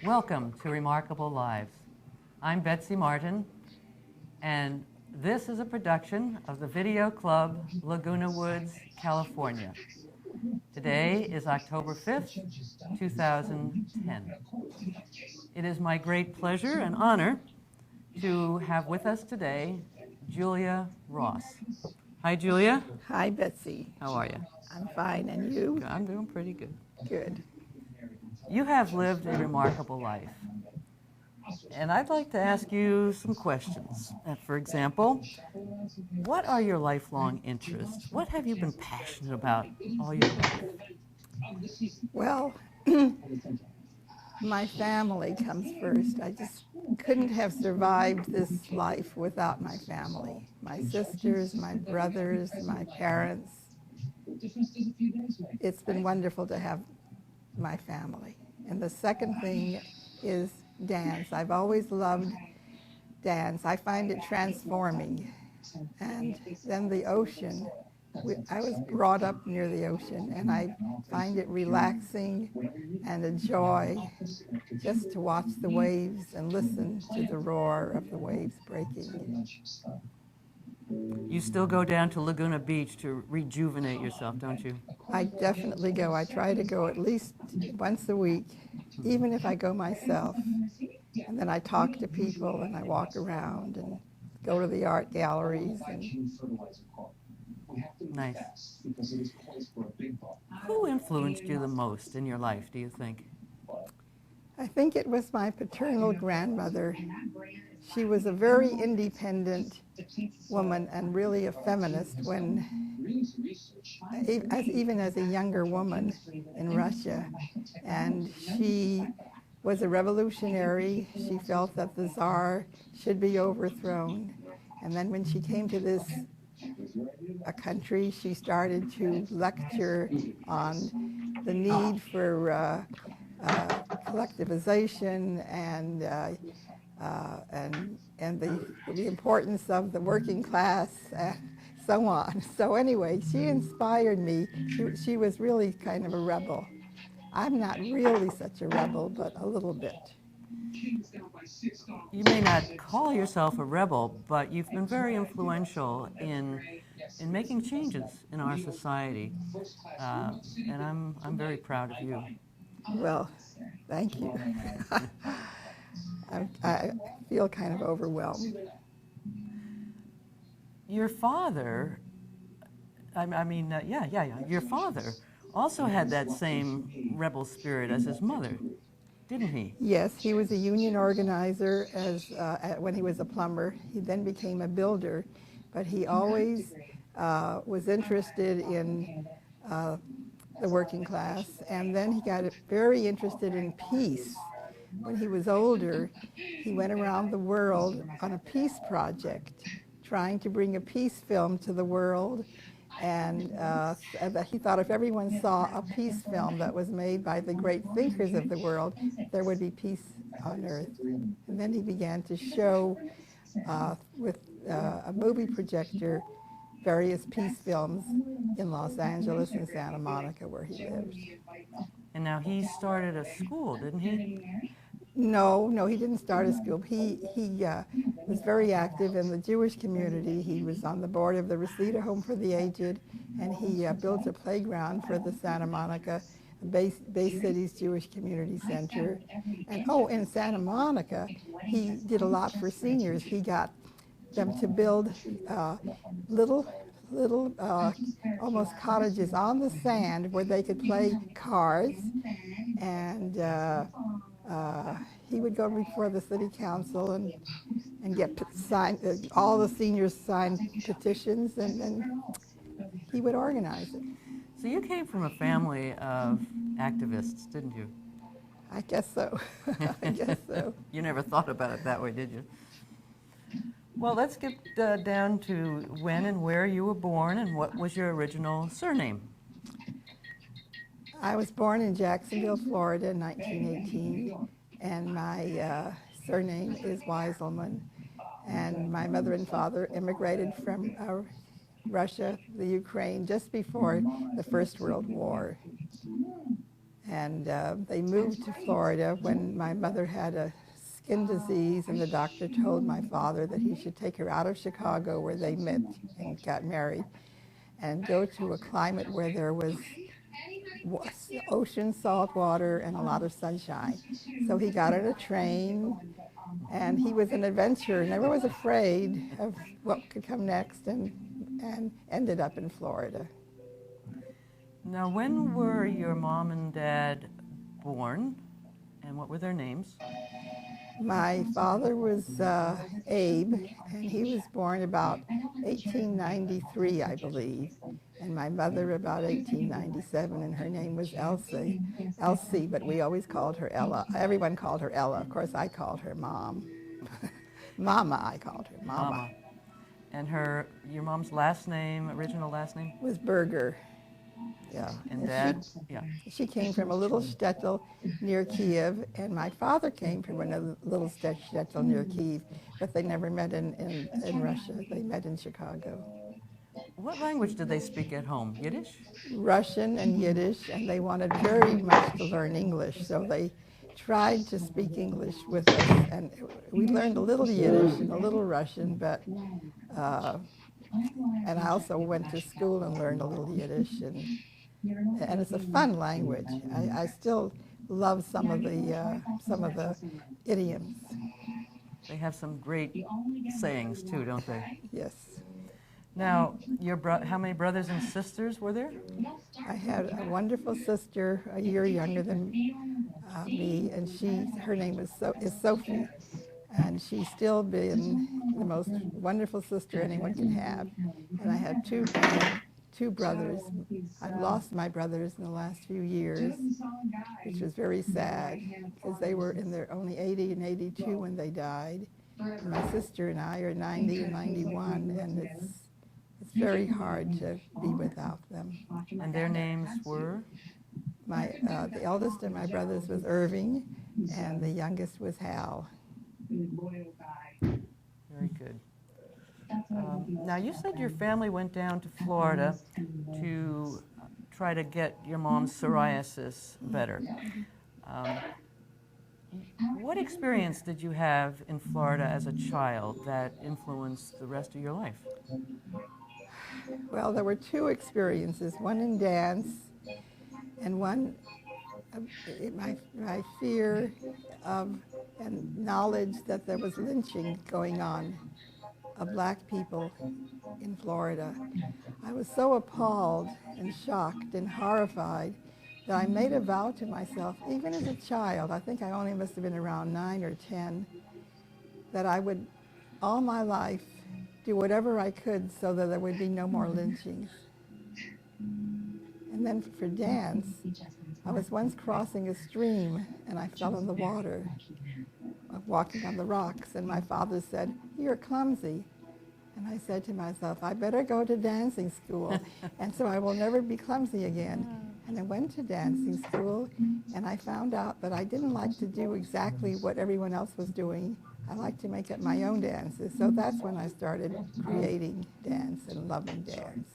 Welcome to Remarkable Lives. I'm Betsy Martin, and this is a production of the Video Club, Laguna Woods, California. Today is October 5th, 2010. It is my great pleasure and honor to have with us today Julia Ross. Hi, Julia. Hi, Betsy. How are you? I'm fine, and you? I'm doing pretty good. Good. You have lived a remarkable life, and I'd like to ask you some questions. For example, what are your lifelong interests? What have you been passionate about all your life? Well, my family comes first. I just couldn't have survived this life without my family. My sisters, my brothers, my parents. It's been wonderful to have my family. And the second thing is dance. I've always loved dance. I find it transforming. And then the ocean. I was brought up near the ocean, and I find it relaxing and a joy just to watch the waves and listen to the roar of the waves breaking. You still go down to Laguna Beach to rejuvenate yourself, don't you? I definitely go. I try to go at least once a week, even if I go myself. And then I talk to people, and I walk around and go to the art galleries. Nice. Who influenced you the most in your life, do you think? I think it was my paternal grandmother. She was a very independent woman and really a feminist when, even as a younger woman in Russia. And she was a revolutionary. She felt that the Tsar should be overthrown. And then when she came to this country, she started to lecture on the need for collectivization and the importance of the working class, so on. So anyway, she inspired me. She was really kind of a rebel. I'm not really such a rebel, but a little bit. You may not call yourself a rebel, but you've been very influential in making changes in our society, and I'm very proud of you. Well, thank you. I feel kind of overwhelmed. Your father, your father also had that same rebel spirit as his mother, didn't he? Yes, he was a union organizer when he was a plumber. He then became a builder, but he always was interested in the working class, and then he got very interested in peace. When he was older, he went around the world on a peace project, trying to bring a peace film to the world, and he thought if everyone saw a peace film that was made by the great thinkers of the world, there would be peace on earth. And then he began to show with a movie projector various peace films in Los Angeles and Santa Monica, where he lived. And now he started a school, didn't he? No, he didn't start a school. He was very active in the Jewish community. He was on the board of the Reseda Home for the Aged, and he built a playground for the Santa Monica Bay City's Jewish Community Center. And in Santa Monica, he did a lot for seniors. He got them to build little almost cottages on the sand where they could play cards, and he would go before the city council and get signed, all the seniors signed petitions, and he would organize it. So you came from a family of activists, didn't you? I guess so. I guess so. You never thought about it that way, did you? Well, let's get down to when and where you were born and what was your original surname. I was born in Jacksonville, Florida in 1918, and my surname is Weiselman. And my mother and father immigrated from Russia, the Ukraine, just before the First World War. And they moved to Florida when my mother had a skin disease, and the doctor told my father that he should take her out of Chicago, where they met and got married, and go to a climate where there was ocean, salt water, and a lot of sunshine. So he got on a train, and he was an adventurer, never was afraid of what could come next, and ended up in Florida. Now, when were your mom and dad born, and what were their names? My father was Abe, and he was born about 1893, I believe. And my mother about 1897, and her name was Elsie, but we always called her Ella. Everyone called her Ella. Of course, I called her Mom. Mama, I called her Mama. And your mom's last name, original last name? Was Berger. Yeah. And Dad? She came from a little shtetl near Kiev, and my father came from a little shtetl near Kiev, but they never met in Russia. They met in Chicago. What language did they speak at home? Yiddish? Russian and Yiddish, and they wanted very much to learn English, so they tried to speak English with us, and we learned a little Yiddish and a little Russian, but and I also went to school and learned a little Yiddish, and it's a fun language. I still love some of the idioms. They have some great sayings too, don't they? Yes. Now, how many brothers and sisters were there? I had a wonderful sister, a year younger than me, and her name is Sophie, and she's still been the most wonderful sister anyone can have. And I had two brothers. I've lost my brothers in the last few years, which was very sad, because they were in their only 80 and 82 when they died. And my sister and I are 90 and 91, and it's very hard to be without them. And their names were? The eldest of my brothers was Irving, and the youngest was Hal. Very good. Now, you said your family went down to Florida to try to get your mom's psoriasis better. What experience did you have in Florida as a child that influenced the rest of your life? Well, there were two experiences, one in dance and one my fear of and knowledge that there was lynching going on of black people in Florida. I was so appalled and shocked and horrified that I made a vow to myself, even as a child, I think I only must have been around 9 or 10, that I would all my life do whatever I could so that there would be no more lynchings. And then for dance, I was once crossing a stream and I fell in the water, walking on the rocks, and my father said, "You're clumsy." And I said to myself, I better go to dancing school, and so I will never be clumsy again. And I went to dancing school, and I found out that I didn't like to do exactly what everyone else was doing. I liked to make up my own dances, so that's when I started creating dance and loving dance.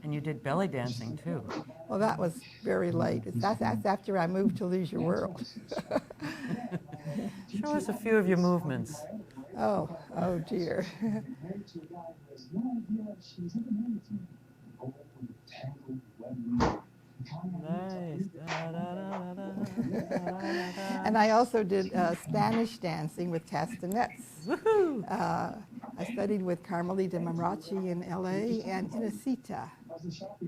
And you did belly dancing, too. Well, that was very late. That's after I moved to Leisure World. Show us a few of your movements. Oh dear. Nice. And I also did Spanish dancing with castanets. I studied with Carmelita Mamrachi in LA and Inesita,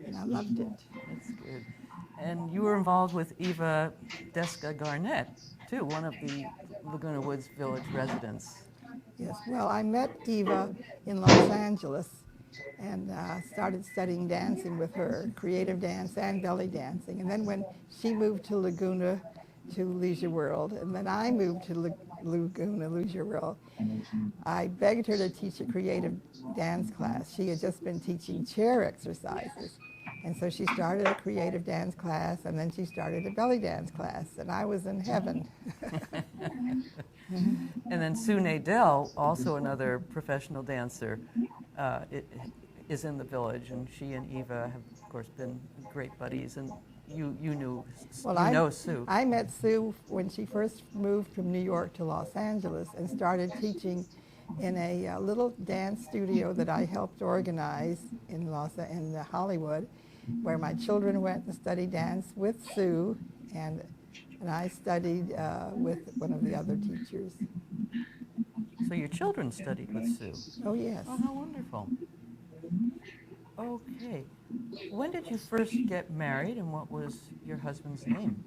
and I loved it. That's good. And you were involved with Eva Desca Garnett, too, one of the Laguna Woods Village residents. Yes, well, I met Eva in Los Angeles and started studying dancing with her, creative dance and belly dancing. And then when she moved to Laguna, to Leisure World, and then I moved to Laguna, Leisure World, I begged her to teach a creative dance class. She had just been teaching chair exercises. And so she started a creative dance class, and then she started a belly dance class, and I was in heaven. And then Sue Nadell, also another professional dancer, is in the village, and she and Eva have, of course, been great buddies. And you know Sue. I met Sue when she first moved from New York to Los Angeles and started teaching in a little dance studio that I helped organize in Hollywood, where my children went and studied dance with Sue, and I studied with one of the other teachers. So your children studied with Sue? Oh, yes. Oh, how wonderful. Okay. When did you first get married, and what was your husband's name?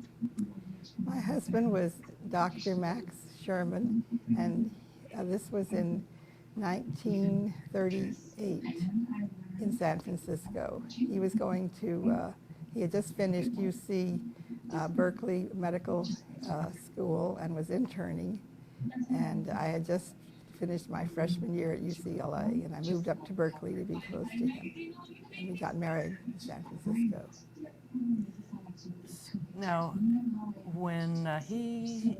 My husband was Dr. Max Sherman, and this was in 1938 in San Francisco. He was going to, he had just finished UC Berkeley Medical School and was interning, and I had just finished my freshman year at UCLA, and I moved up to Berkeley to be close to him. And we got married in San Francisco. Now, when he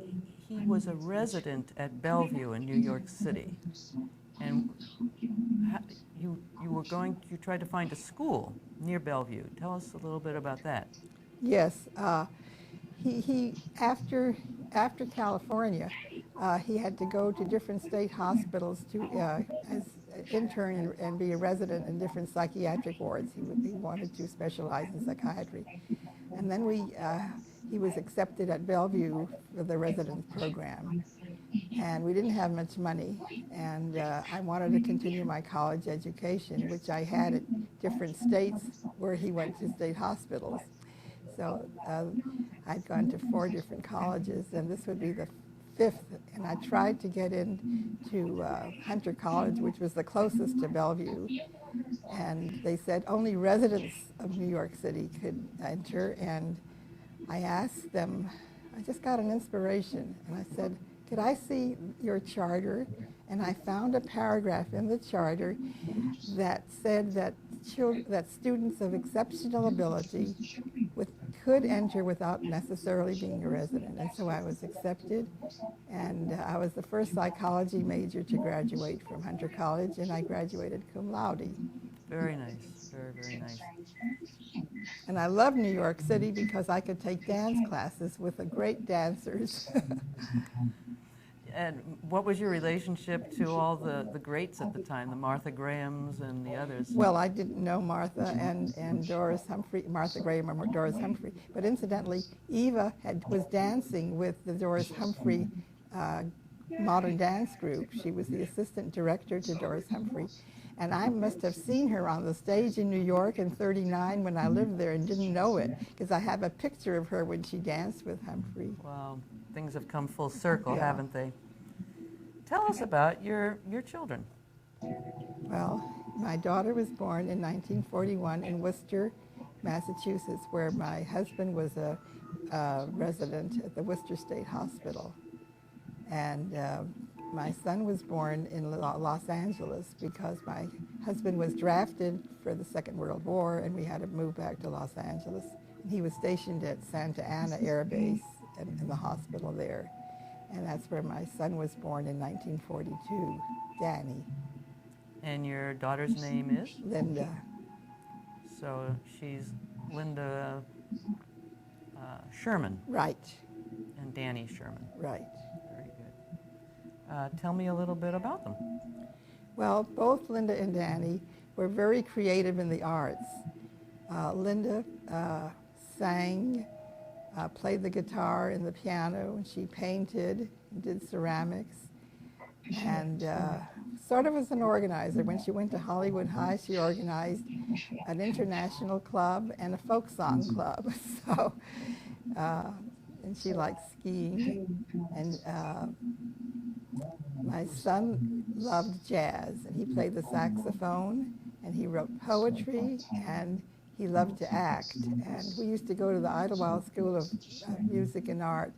was a resident at Bellevue in New York City, and you tried to find a school near Bellevue. Tell us a little bit about that. Yes, after California, he had to go to different state hospitals to as an intern and be a resident in different psychiatric wards. He wanted to specialize in psychiatry, and then he was accepted at Bellevue for the residence program. And we didn't have much money, and I wanted to continue my college education, which I had at different states where he went to state hospitals. So I'd gone to 4 different colleges, and this would be the 5th, and I tried to get into Hunter College, which was the closest to Bellevue, and they said only residents of New York City could enter, and I asked them, I just got an inspiration, and I said, could I see your charter? And I found a paragraph in the charter that said that students of exceptional ability could enter without necessarily being a resident. And so I was accepted, and I was the first psychology major to graduate from Hunter College, and I graduated cum laude. Very nice, very, very nice. And I love New York City because I could take dance classes with the great dancers. And what was your relationship to all the greats at the time, the Martha Grahams and the others? Well, I didn't know Martha and Doris Humphrey, Martha Graham or Doris Humphrey, but incidentally, Eva was dancing with the Doris Humphrey modern dance group. She was the assistant director to Doris Humphrey. And I must have seen her on the stage in New York in '39 when I lived there and didn't know it, because I have a picture of her when she danced with Humphrey. Wow, things have come full circle, Yeah. haven't they? Tell us about your children. Well, my daughter was born in 1941 in Worcester, Massachusetts, where my husband was a resident at the Worcester State Hospital. And my son was born in Los Angeles because my husband was drafted for the Second World War, and we had to move back to Los Angeles. And he was stationed at Santa Ana Air Base in the hospital there. And that's where my son was born in 1942, Danny. And your daughter's name is? Linda. So she's Linda Sherman. Right. And Danny Sherman. Right. Very good. Tell me a little bit about them. Well, both Linda and Danny were very creative in the arts. Linda sang, played the guitar and the piano, and she painted and did ceramics, and sort of was an organizer. When she went to Hollywood High, she organized an international club and a folk song club. So, and she liked skiing. And my son loved jazz, and he played the saxophone, and he wrote poetry, and he loved to act. And we used to go to the Idlewild School of Music and Art,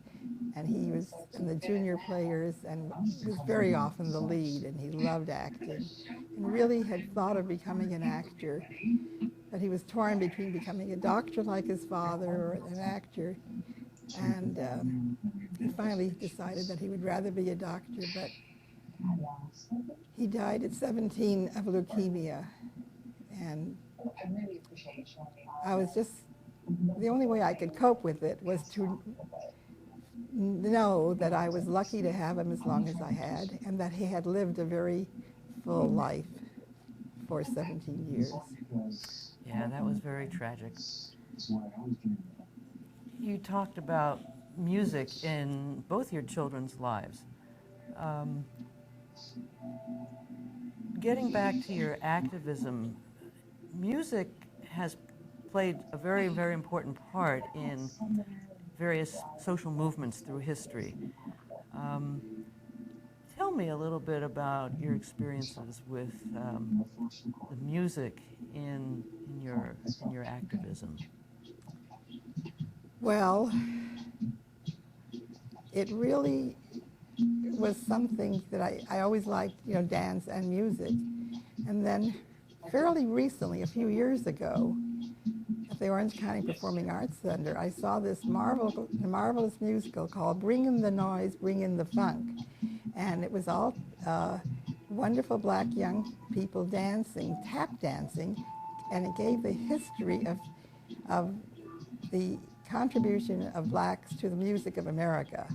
and he was in the junior players and was very often the lead, and he loved acting and really had thought of becoming an actor. But he was torn between becoming a doctor like his father or an actor. And he finally decided that he would rather be a doctor, but he died at 17 of leukemia. And I was just, the only way I could cope with it was to know that I was lucky to have him as long as I had, and that he had lived a very full life for 17 years. Yeah, that was very tragic. You talked about music in both your children's lives. Getting back to your activism, music has played a very, very important part in various social movements through history. Tell me a little bit about your experiences with the music in your activism. Well, it really was something that I always liked, you know, dance and music. And then fairly recently, a few years ago, at the Orange County Performing Arts Center, I saw this marvelous musical called Bring in the Noise, Bring in the Funk. And it was all wonderful black young people dancing, tap dancing, and it gave the history of the contribution of blacks to the music of America.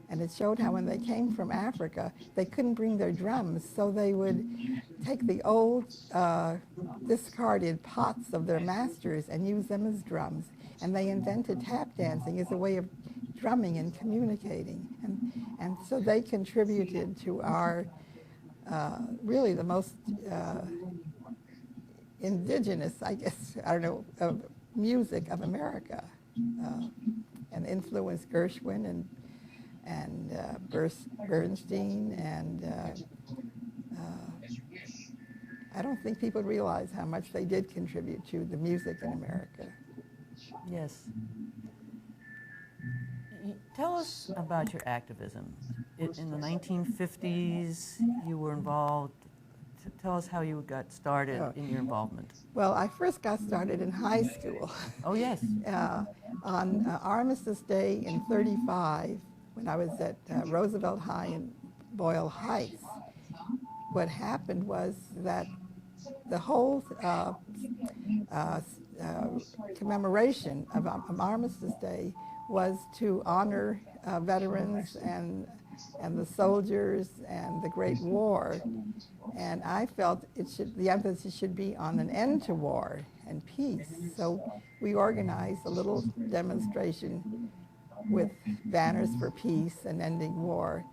And it showed how when they came from Africa, they couldn't bring their drums, so they would take the old discarded pots of their masters and use them as drums. And they invented tap dancing as a way of drumming and communicating. And so they contributed to our, really the most indigenous, I guess, I don't know, music of America. And influenced Gershwin and Bernstein, and I don't think people realize how much they did contribute to the music in America. Yes. Tell us about your activism. In the 1950s, you were involved. Tell us how you got started in your involvement. Well, I first got started in high school. Oh, yes. On Armistice Day in '35, when I was at Roosevelt High in Boyle Heights, what happened was that the whole commemoration of Armistice Day was to honor veterans and the soldiers and the Great War. And I felt the emphasis should be on an end to war and peace. So we organized a little demonstration with banners for peace and ending war.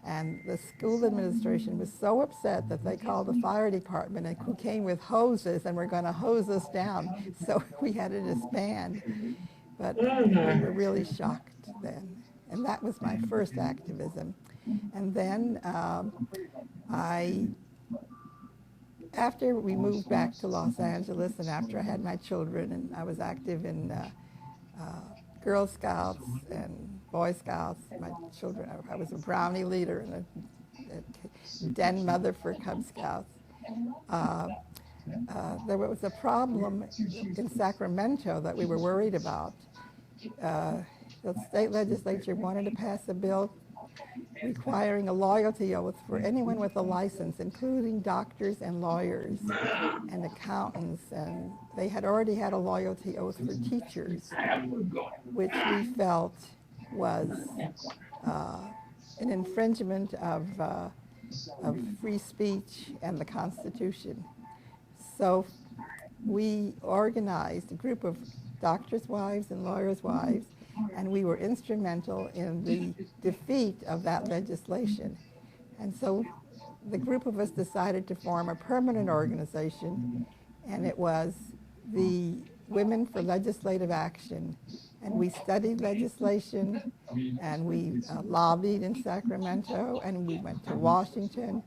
And the school administration was so upset that they called the fire department, and who came with hoses and were going to hose us down. So we had to disband. But we were really shocked then. And that was my first activism. And then after we moved back to Los Angeles and after I had my children, and I was active in Girl Scouts and Boy Scouts, my children, I was a brownie leader and a den mother for Cub Scouts. There was a problem in Sacramento that we were worried about. The state legislature wanted to pass a bill requiring a loyalty oath for anyone with a license, including doctors and lawyers and accountants, and they had already had a loyalty oath for teachers, which we felt was an infringement of free speech and the Constitution. So we organized a group of doctors' wives and lawyers' wives, and we were instrumental in the defeat of that legislation. And so the group of us decided to form a permanent organization, and it was the Women for Legislative Action. And we studied legislation, and we lobbied in Sacramento, and we went to Washington,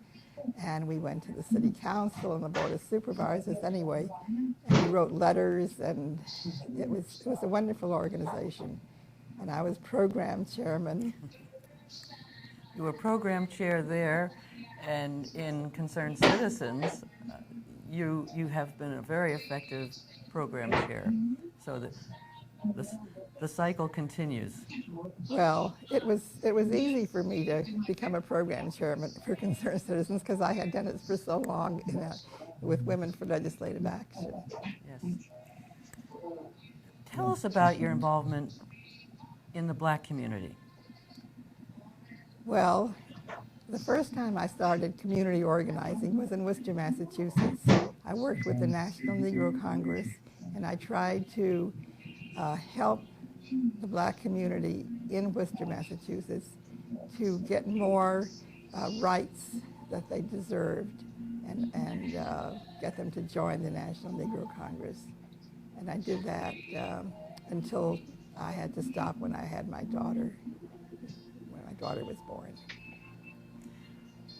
and we went to the City Council and the Board of Supervisors anyway, and we wrote letters, and it was a wonderful organization. And I was program chairman. You were program chair there, and in Concerned Citizens, you have been a very effective program chair. So the the cycle continues. Well, it was easy for me to become a program chairman for Concerned Citizens because I had done it for so long with Women for Legislative Action. Yes. Tell us about your involvement in the Black community. Well, the first time I started community organizing was in Worcester, Massachusetts. I worked with the National Negro Congress, and I tried to help the Black community in Worcester, Massachusetts to get more rights that they deserved and get them to join the National Negro Congress. And I did that until I had to stop when I had my daughter, when my daughter was born.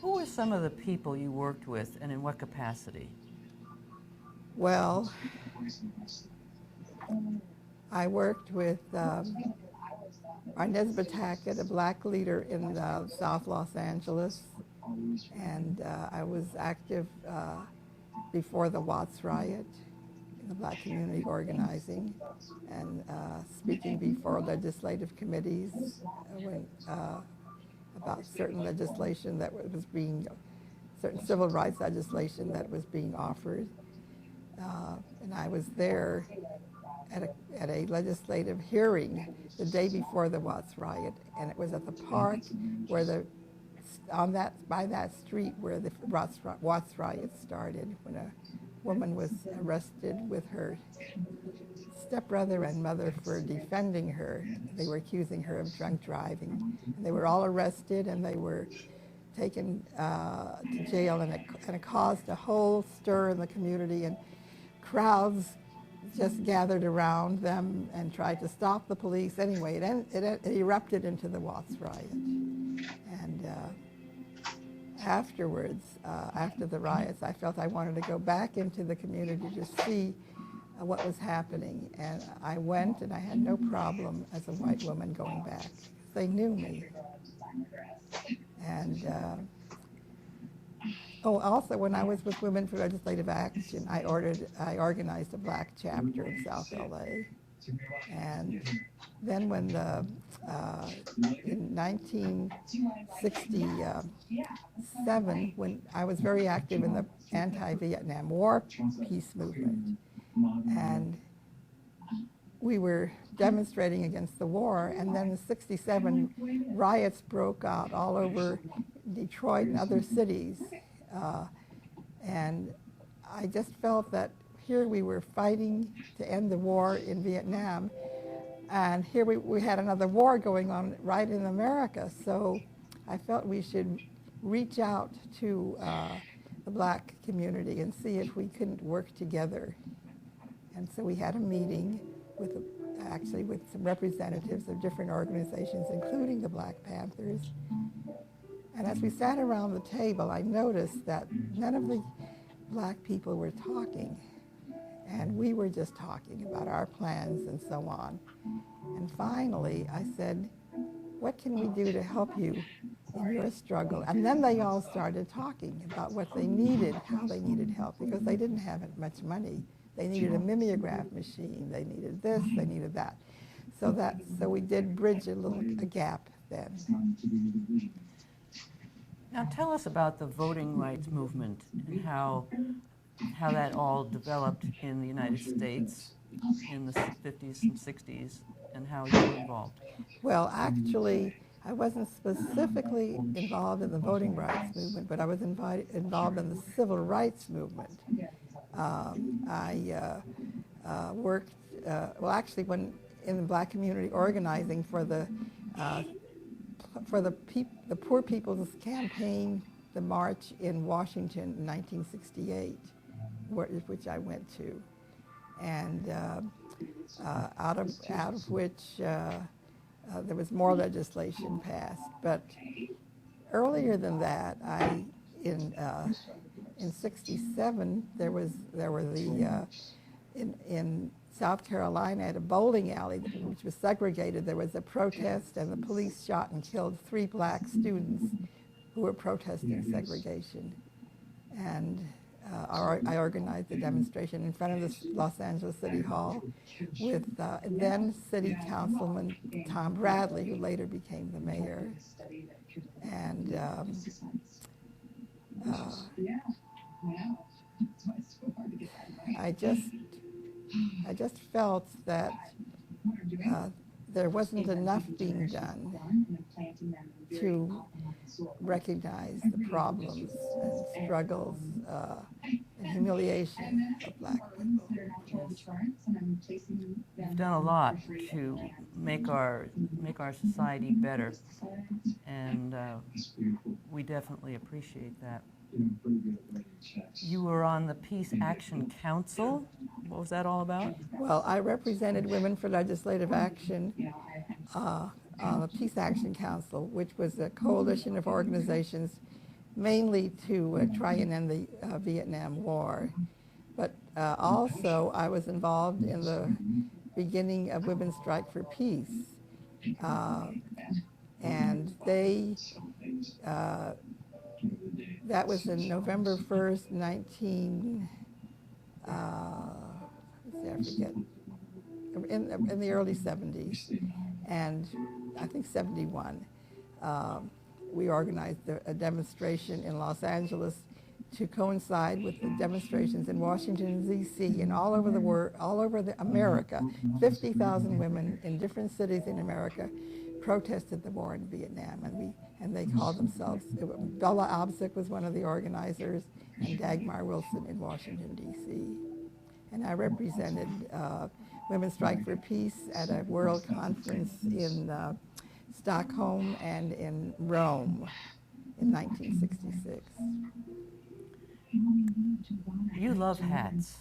Who were some of the people you worked with, and in what capacity? Well, I worked with Arnez Batakit, a Black leader in South Los Angeles, and I was active before the Watts riot in the Black community organizing and speaking before legislative committees about certain legislation that was being, certain civil rights legislation that was being offered. And I was there at a legislative hearing the day before the Watts riot, and it was at the park where by that street where the Watts riot started, when a woman was arrested with her stepbrother and mother for defending her. They were accusing her of drunk driving. And they were all arrested, and they were taken to jail, and it caused a whole stir in the community, and crowds just gathered around them and tried to stop the police. Anyway, it erupted into the Watts riot. And afterwards, after the riots, I felt I wanted to go back into the community to see what was happening. And I went, and I had no problem as a white woman going back. They knew me. And also when I was with Women for Legislative Action, I organized a Black chapter in South LA. And then when in 1967, when I was very active in the anti-Vietnam War peace movement, and we were demonstrating against the war, and then the '67 riots broke out all over Detroit and other cities. And I just felt that here we were fighting to end the war in Vietnam, and here we had another war going on right in America. So I felt we should reach out to the Black community and see if we couldn't work together. And so we had a meeting with some representatives of different organizations, including the Black Panthers. And as we sat around the table, I noticed that none of the Black people were talking. And we were just talking about our plans and so on. And finally, I said, what can we do to help you in your struggle? And then they all started talking about what they needed, how they needed help, because they didn't have much money. They needed a mimeograph machine. They needed this, they needed that. So we did bridge a gap then. Now tell us about the voting rights movement and how that all developed in the United States in the 50s and 60s, and how you were involved. Well, actually, I wasn't specifically involved in the voting rights movement, but I was involved in the civil rights movement. I worked, actually, when in the Black community organizing for the Poor People's Campaign, the march in Washington in 1968, which I went to, and out of which there was more legislation passed. But earlier than that, in '67, in South Carolina at a bowling alley which was segregated. There was a protest, and the police shot and killed 3 Black students who were protesting segregation. And I organized a demonstration in front of the Los Angeles City Hall with then City Councilman Tom Bradley, who later became the mayor. And I just felt that there wasn't enough being done to recognize the problems and struggles and humiliation of Black people. You've done a lot to make our society better, and we definitely appreciate that. You were on the Peace Action Council. What was that all about? Well, I represented Women for Legislative Action on the Peace Action Council, which was a coalition of organizations mainly to try and end the Vietnam War. But also I was involved in the beginning of Women's Strike for Peace. And they, that was in November 1st, in the early 70s, and I think 71. We organized a demonstration in Los Angeles to coincide with the demonstrations in Washington, D.C. and all over the world, all over America. 50,000 women in different cities in America protested the war in Vietnam, and they called themselves, Bella Abzug was one of the organizers, and Dagmar Wilson in Washington, D.C. And I represented Women's Strike for Peace at a world conference in Stockholm and in Rome in 1966. You love hats,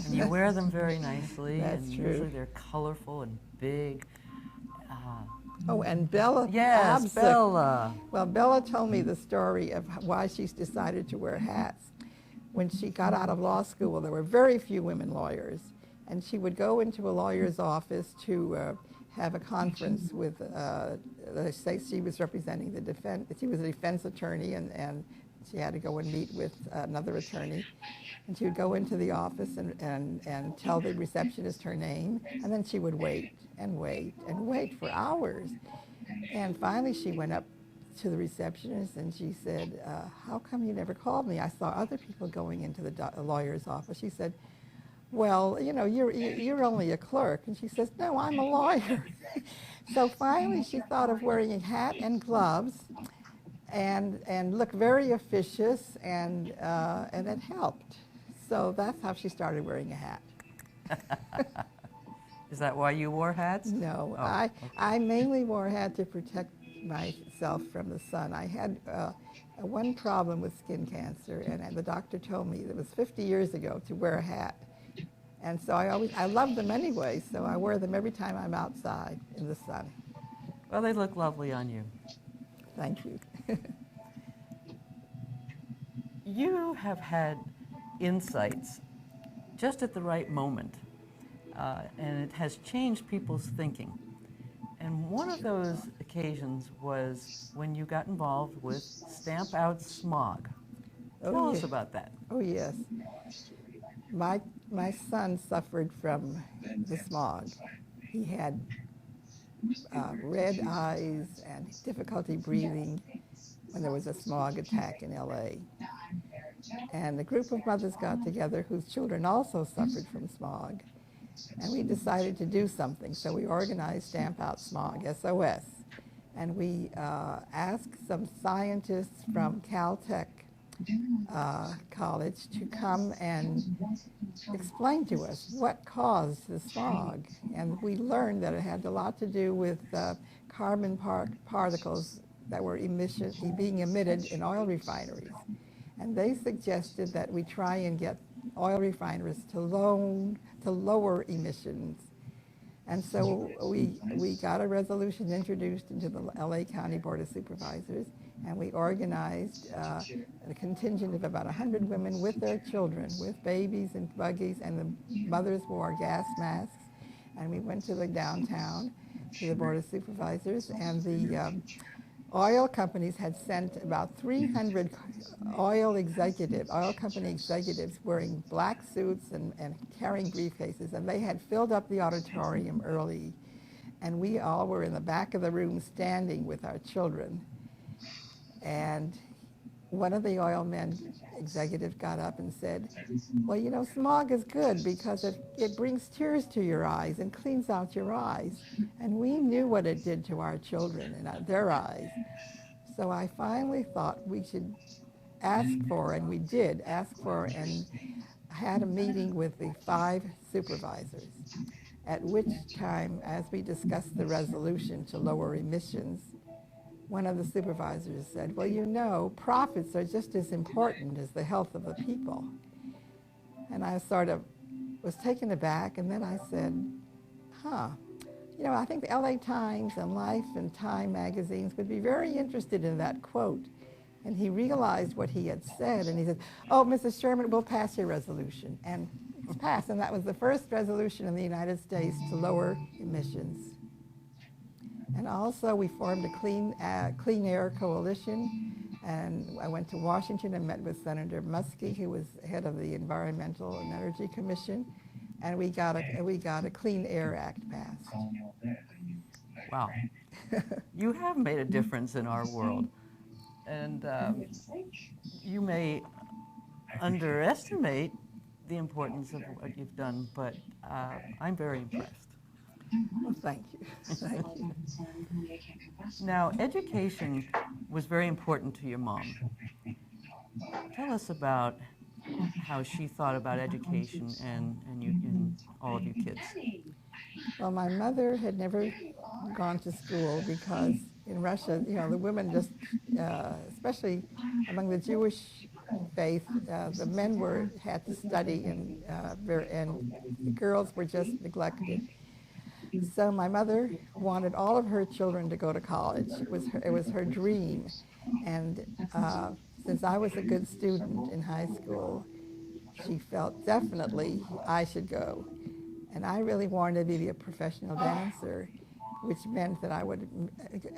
and you wear them very nicely. That's and true. Usually they're colorful and big. Oh, and Bella Yes, Abzug. Bella. Well, Bella told me the story of why she's decided to wear hats. When she got out of law school, there were very few women lawyers, and she would go into a lawyer's office to have a conference with, say she was representing the defense, she was a defense attorney, and she had to go and meet with another attorney. And she would go into the office and tell the receptionist her name, and then she would wait and wait and wait for hours. And finally she went up to the receptionist and she said, how come you never called me? I saw other people going into the lawyer's office. She said, well, you know, you're only a clerk. And she says, no, I'm a lawyer. So finally she thought of wearing a hat and gloves and look very officious, and it helped. So that's how she started wearing a hat. Is that why you wore hats? No, Oh, I mainly wore a hat to protect myself from the sun. I had one problem with skin cancer, and the doctor told me it was 50 years ago to wear a hat. And so I love them anyway, so I wear them every time I'm outside in the sun. Well, they look lovely on you. Thank you. You have had insights just at the right moment, and it has changed people's thinking. And one of those occasions was when you got involved with Stamp Out Smog. Tell us about that. Oh, yes. My son suffered from the smog. He had red eyes and difficulty breathing when there was a smog attack in LA. And a group of mothers got together whose children also suffered from smog. And we decided to do something. So we organized Stamp Out Smog, SOS. And we asked some scientists from Caltech College to come and explain to us what caused the smog. And we learned that it had a lot to do with carbon particles that were being emitted in oil refineries. And they suggested that we try and get oil refineries to lower emissions. And so we got a resolution introduced into the LA County Board of Supervisors, and we organized a contingent of about 100 women with their children, with babies and buggies, and the mothers wore gas masks. And we went to the downtown, to the Board of Supervisors, and oil companies had sent about 300 oil company executives wearing black suits and carrying briefcases, and they had filled up the auditorium early, and we all were in the back of the room standing with our children. And one of the oil men executives got up and said, well, you know, smog is good because it brings tears to your eyes and cleans out your eyes. And we knew what it did to our children and their eyes. So I finally thought we should ask for, and we did ask for, and had a meeting with the 5 supervisors, at which time, as we discussed the resolution to lower emissions, one of the supervisors said, well, you know, profits are just as important as the health of the people. And I sort of was taken aback, and then I said, you know, I think the LA Times and Life and Time magazines would be very interested in that quote. And he realized what he had said, and he said, oh, Mrs. Sherman, we'll pass your resolution. And it's passed, and that was the first resolution in the United States to lower emissions. And also, we formed a clean air coalition, and I went to Washington and met with Senator Muskie, who was head of the Environmental and Energy Commission, and we got a Clean Air Act passed. Wow. You have made a difference in our world, and you may underestimate the importance of what you've done, but I'm very impressed. Well, thank you. Thank you. Now, education was very important to your mom. Tell us about how she thought about education and all of you kids. Well, my mother had never gone to school because in Russia, you know, the women just, especially among the Jewish faith, the men had to study and the girls were just neglected. So my mother wanted all of her children to go to college. It was her dream. And since I was a good student in high school, she felt definitely I should go. And I really wanted to be a professional dancer, which meant that I would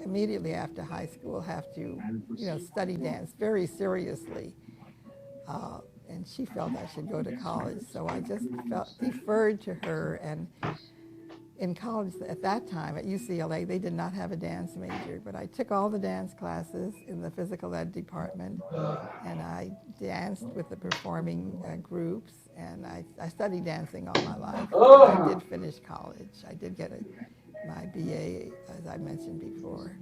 immediately after high school have to, you know, study dance very seriously. And she felt I should go to college. So I just deferred to her. And in college at that time at UCLA, they did not have a dance major, but I took all the dance classes in the physical ed department, and I danced with the performing groups, and I studied dancing all my life. I did finish college. I did get my BA, as I mentioned before.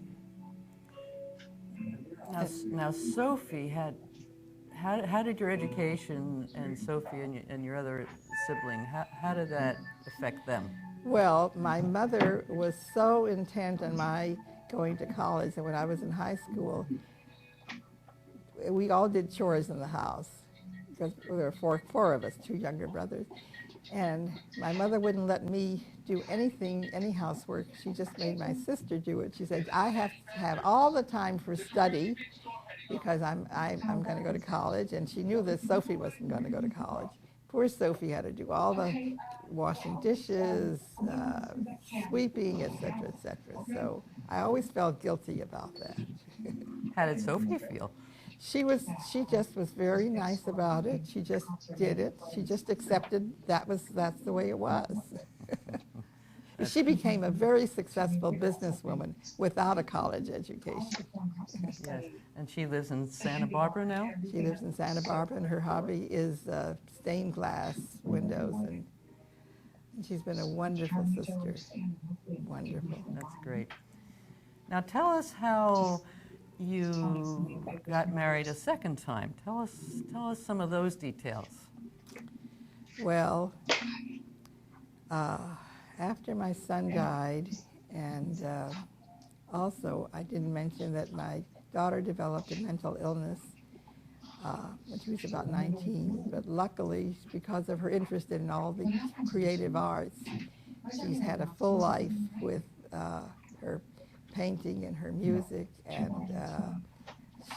Now Sophie how did your education and Sophie and your other sibling, how did that affect them? Well, my mother was so intent on my going to college, and when I was in high school, we all did chores in the house because there were four of us, 2 younger brothers. And my mother wouldn't let me do anything, any housework. She just made my sister do it. She said, I have to have all the time for study because I'm going to go to college. And she knew that Sophie wasn't going to go to college. Poor Sophie had to do all the washing dishes, sweeping, et cetera, et cetera. So I always felt guilty about that. How did Sophie feel? She just was very nice about it. She just did it. She just accepted that's the way it was. She became a very successful businesswoman without a college education. Yes, and she lives in Santa Barbara now? She lives in Santa Barbara, and her hobby is stained glass windows, and she's been a wonderful sister. Wonderful. That's great. Now tell us how you got married a second time. Tell us some of those details. Well, after my son died, and also I didn't mention that my daughter developed a mental illness when she was about 19, but luckily, because of her interest in all the creative arts, she's had a full life with her painting and her music, and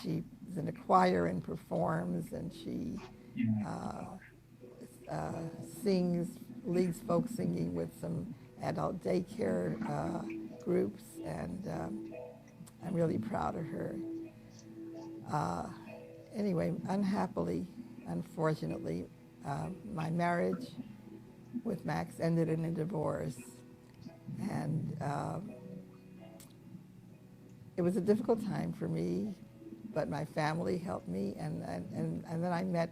she's in a choir and performs, and she leads folk singing with some adult daycare groups, and I'm really proud of her. Anyway, unhappily, unfortunately, my marriage with Max ended in a divorce. And it was a difficult time for me, but my family helped me. And then I met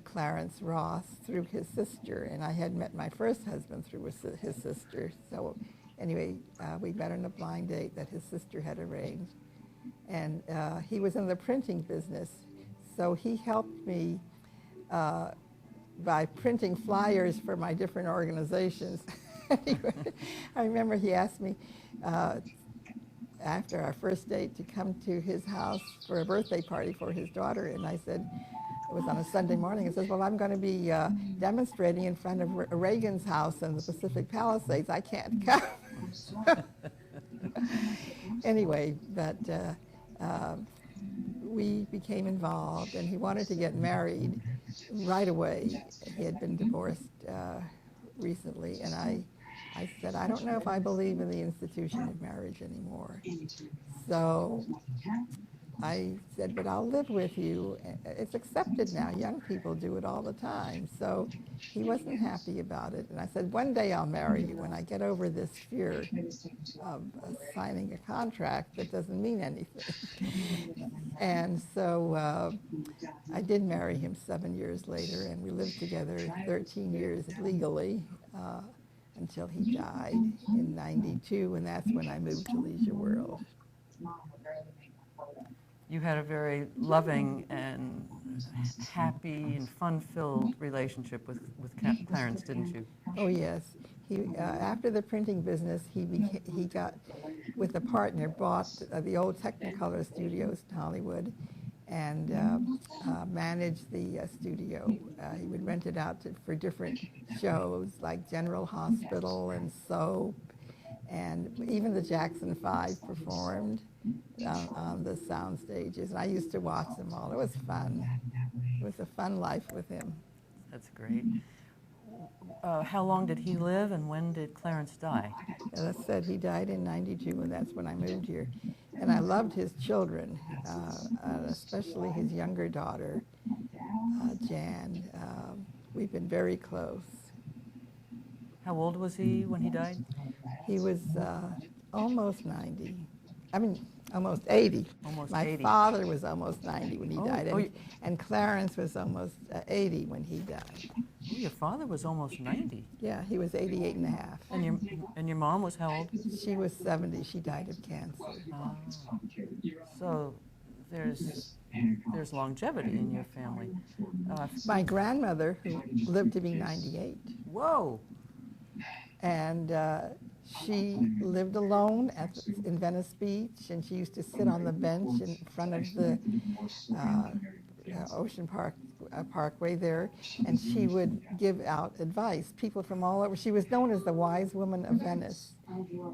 Clarence Ross through his sister, and I had met my first husband through his sister. So anyway, we met on a blind date that his sister had arranged. And he was in the printing business, so he helped me by printing flyers for my different organizations. Anyway, I remember he asked me after our first date to come to his house for a birthday party for his daughter, and I said, it was on a Sunday morning, he says, well, I'm going to be demonstrating in front of Reagan's house in the Pacific Palisades. I can't come. Anyway, but we became involved, and he wanted to get married right away. He had been divorced recently, and I said, I don't know if I believe in the institution of marriage anymore. So I said, but I'll live with you. It's accepted now. Young people do it all the time. So he wasn't happy about it. And I said, one day I'll marry you when I get over this fear of signing a contract that doesn't mean anything. And so I did marry him 7 years later, and we lived together 13 years legally until he died in '92, and that's when I moved to Leisure World. You had a very loving and happy and fun-filled relationship with Clarence, didn't you? Oh yes. He after the printing business, he got with a partner, bought the old Technicolor studios in Hollywood, and managed the studio. He would rent it out for different shows like General Hospital and Soap, and even the Jackson 5 performed on the sound stages. And I used to watch them all. It was fun. It was a fun life with him. That's great. How long did he live, and when did Clarence die? As I said, he died in '92, and that's when I moved here. And I loved his children, especially his younger daughter, Jan. We've been very close. How old was he when he died? He was almost 90. I mean, almost 80. Almost My 80. father was almost 90 when he died, Oh, and Clarence was almost 80 when he died. Oh, your father was almost 90. Yeah, he was 88 and a half. And your mom was how old? She was 70. She died of cancer. So there's longevity in your family. My grandmother, who lived to be 98. Whoa! And she lived alone in Venice Beach, and she used to sit on the bench in front of the Ocean Parkway there, and she would give out advice. People from all over. She was known as the wise woman of Venice,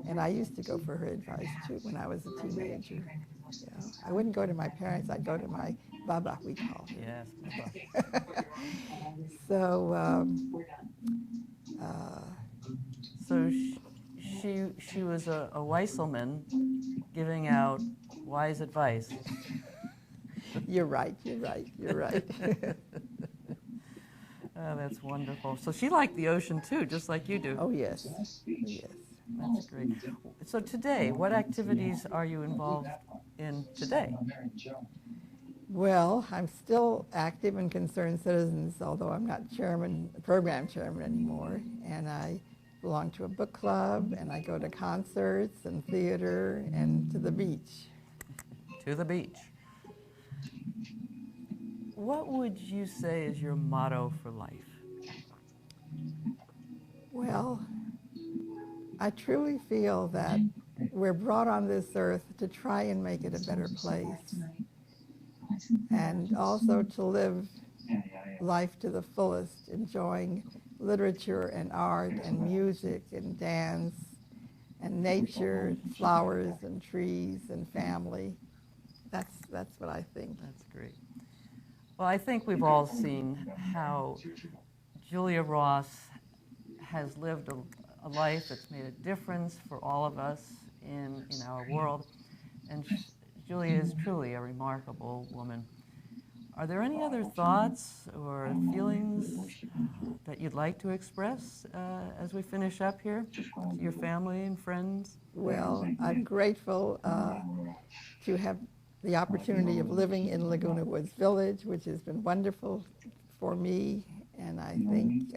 and I used to go for her advice too when I was a teenager. Yeah. I wouldn't go to my parents. I'd go to my Baba, we call her. Yes. So. So she was a Weisselman giving out wise advice. You're right. Oh, that's wonderful. So she liked the ocean too, just like you do. Oh yes, yes. That's great. So today, what activities are you involved in today? Well, I'm still active in Concerned Citizens, although I'm not program chairman anymore, and I belong to a book club, and I go to concerts and theater and to the beach. To the beach. What would you say is your motto for life? Well, I truly feel that we're brought on this earth to try and make it a better place, and also to live life to the fullest, enjoying literature and art and music and dance and nature, flowers and trees and family. That's what I think. That's great. Well, I think we've all seen how Julia Ross has lived a life that's made a difference for all of us in our world. And Julia is truly a remarkable woman. Are there any other thoughts or feelings that you'd like to express as we finish up here to your family and friends? Well, I'm grateful to have the opportunity of living in Laguna Woods Village, which has been wonderful for me, and I think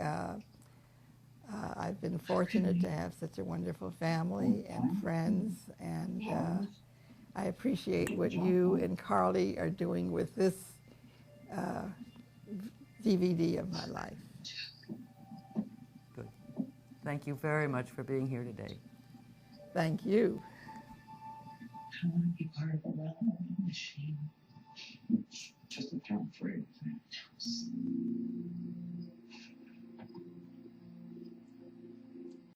I've been fortunate to have such a wonderful family and friends, and I appreciate what you and Carly are doing with this DVD of my life. Good. Thank you very much for being here today. Thank you. I want to be part of a well-oiled machine. It's just a term for it.